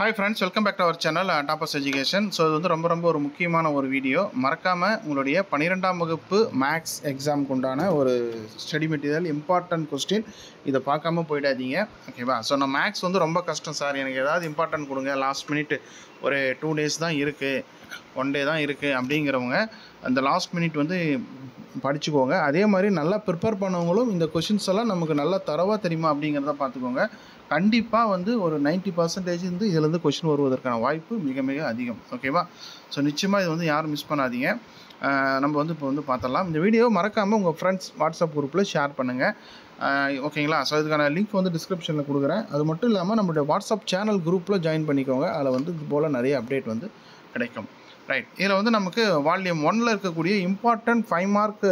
Hi friends, welcome back to our channel Toppers Education. So இது வந்து ரொம்ப ஒரு முக்கியமான ஒரு வீடியோ. மறக்காம உங்களுடைய 12ஆம் வகுப்பு மேக்ஸ் எக்ஸாம்க்கு உண்டான ஒரு ஸ்டடி மெட்டீரியல் இம்பார்ட்டன்ட் क्वेश्चन இத பார்க்காம போய்டாதீங்க. ஓகேவா? சோ நான் மேக்ஸ் வந்து ரொம்ப கஷ்டம் சார். எனக்கு ஏதாவது இம்பார்ட்டன்ட் கொடுங்க. லாஸ்ட் மினிட் ஒரு 2 days தான் இருக்கு. 1 day தான் இருக்கு அப்படிங்கறவங்க அந்த லாஸ்ட் மினிட் வந்து படிச்சுக்கோங்க. அதே மாதிரி நல்லா ப்ரிப்பேர் பண்ணவங்களும் இந்த क्वेश्चंस எல்லாம் நமக்கு நல்லா தரவா தெரியுமா அப்படிங்கறத பாத்துக்கோங்க. கண்டிப்பா வந்து ஒரு 90% வந்து இதில இருந்து क्वेश्चन வருவதற்கான வாய்ப்பு மிக அதிகம். ஓகேவா? சோ நிச்சயமா இது வந்து யாரும் மிஸ் பண்ணாதீங்க. நம்ம வந்து இப்போ வந்து பார்த்தறலாம். இந்த வீடியோ மறக்காம உங்க फ्रेंड्स WhatsApp குரூப்ல ஷேர் பண்ணுங்க. ஓகேங்களா? சோ இதுக்கான லிங்க் வந்து டிஸ்கிரிப்ஷன்ல கொடுக்கிறேன். அது மட்டும் இல்லாம நம்மளுடைய WhatsApp சேனல் குரூப்ல ஜாயின் பண்ணிக்கோங்க. அதுல வந்து இது போல நிறைய அப்டேட் வந்து கிடைக்கும். ரைட். இதுல வந்து நமக்கு வால்யூம் 1ல இருக்கக்கூடிய important 5 mark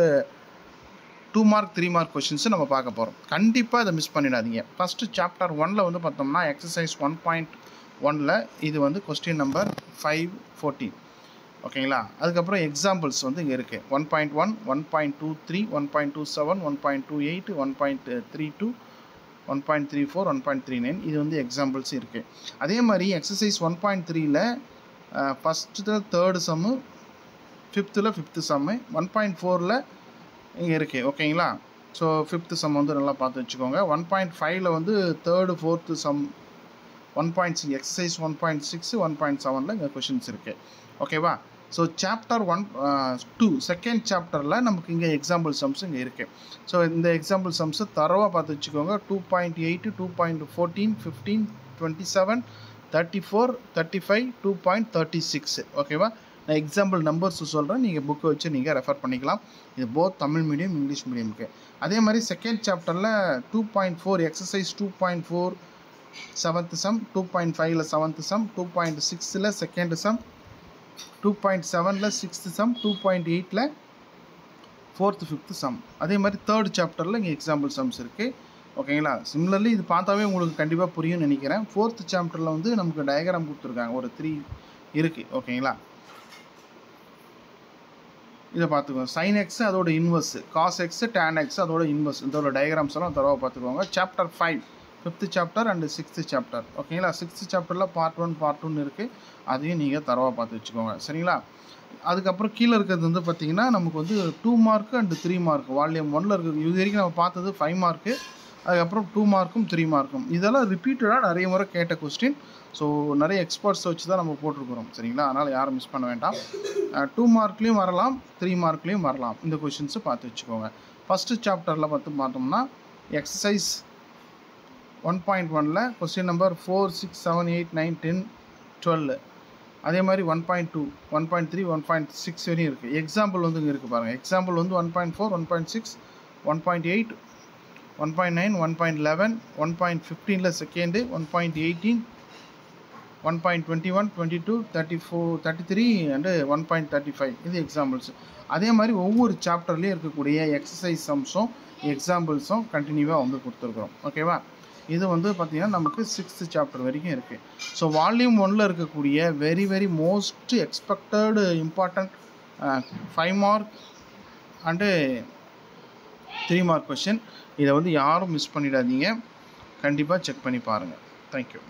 2 mark 3 mark questions நம்ம பார்க்க போறோம். கண்டிப்பா இத மிஸ் பண்ணிடாதீங்க. ஃபர்ஸ்ட் சாப்டர் 1ல வந்து பார்த்தோம்னா எக்சர்சைஸ் 1.1ல இது வந்து क्वेश्चन நம்பர் 514. ஓகேங்களா? அதுக்கு அப்புறம் எக்ஸாம்பிள்ஸ் வந்து இங்க இருக்கு. 1.1, 1.23, 1.27, 1.28, 1.32, 1.34, 1.39 இது வந்து எக்ஸாம்பிள்ஸ் இருக்கு. அதே மாதிரி எக்சர்சைஸ் 1.3ல ஃபர்ஸ்ட்ல 3rd சம், 5thல 5th சம், 1.4ல இங்க இருக்கு. ஓகேங்களா? சோ 5th சம் வந்து நல்லா பார்த்து வெச்சுக்கோங்க. 1.5ல வந்து 3rd 4th சம், 1.6 எக்சர்சைஸ் 1.6 1.7ல இங்க क्वेश्चंस இருக்கு. ஓகேவா? சோ சாப்டர் 2 செகண்ட் சாப்டர்ல நமக்கு இங்க எக்ஸாம்பிள் சம்ஸ் இங்க இருக்கு. சோ இந்த எக்ஸாம்பிள் சம்ஸ் தரவா பார்த்து வெச்சுக்கோங்க. 2.8 2.14 15 27 34 35 2.36 ஓகேவா? நான் எக்ஸாம்பிள் நம்பர்ஸ் சொல்றேன். நீங்க புக் வச்சு நீங்க ரெஃபர் பண்ணிக்கலாம். இது both தமிழ் மீடியம் இங்கிலீஷ் மீடியம்க்கு. அதே மாதிரி செகண்ட் சாப்டர்ல 2.4 எக்சர்சைஸ் 2.4 7th சம், 2.5ல 7th சம், 2.6ல செகண்ட் சம், 2.7ல 6th சம், 2.8ல 4th 5th சம். அதே மாதிரி 3rd சாப்டர்ல இங்க எக்ஸாம்பிள் சம்ஸ் இருக்கு. ஓகேங்களா? சிமிலர்லி இது பார்த்தாவே உங்களுக்கு கண்டிப்பா புரியும்னு நினைக்கிறேன். 4th சாப்டர்ல வந்து நமக்கு டயகிராம் கொடுத்திருக்காங்க. ஒரு 3 இருக்கு. ஓகேங்களா? இத பாத்துக்கோங்க. sin x அதோட inverse, cos x tan x அதோட இன்வெர்ஸ். இதோட டயகிராம்ஸ் எல்லாம் தரவா பாத்துக்கோங்க. Chapter 5 5th chapter and 6th chapter. ஓகேங்களா? 6th சாப்டர்ல பார்ட் 1 பார்ட் 2 இருக்கு. அதையும் நீங்க தரவா பார்த்து வெச்சுக்கோங்க. சரிங்களா? அதுக்கு அப்புறம் கீழ இருக்குது வந்து பாத்தீங்கன்னா நமக்கு வந்து 2 மார்க் and 3 மார்க் வால்யூம் 1ல இருக்கு. இது வரைக்கும் நம்ம பார்த்தது 5 மார்க். அதுக்கு அப்புறம் 2 மார்க்கும் 3 மார்க்கும். இதெல்லாம் ரிப்பீட்டடா நிறைய முறை கேட்ட क्वेश्चन. சோ நிறைய எக்ஸ்பர்ட்ஸ் வச்சு தான் நம்ம போட்டுருக்கோம். சரிங்களா? அதனால யாரும் மிஸ் பண்ண வேண்டாம். 2 மார்க்லயும் வரலாம், 3 மார்க்லயும் வரலாம். இந்த क्वेश्चंस பார்த்து வெச்சுக்கோங்க. ஃபர்ஸ்ட் சாப்டர்ல பார்த்தோம்னா எக்சர்சைஸ் 1.1ல क्वेश्चन நம்பர் 4 6 7 8 9 10 12. அதே மாதிரி 1.2 1.3 1.6 வரையும் இருக்கு. எக்ஸாம்பிள் வந்து இங்க இருக்கு பாருங்க. எக்ஸாம்பிள் வந்து 1.4 1.6 1.8 1.9 1.11 1.15ல செகண்ட் 1.18 1.21 22 34 33 and 1.35 இது எக்ஸாம்பிள்ஸ். அதே மாதிரி ஒவ்வொரு சாப்டர்லயே இருக்கக்கூடிய எக்சர்சைஸ் சம்ஸும் எக்ஸாம்பிள்ஸும் கண்டினியூவா வந்து கொடுத்திருக்கோம். ஓகேவா? இது வந்து பாத்தீங்கன்னா நமக்கு 6th சாப்டர் வரைக்கும் இருக்கு. சோ வால்யூம் 1ல இருக்கக்கூடிய very most expected important 5 mark and 3 mark question இத வந்து யாரும் மிஸ் பண்ணிடாதீங்க. கண்டிப்பா செக் பண்ணி பாருங்க. Thank you.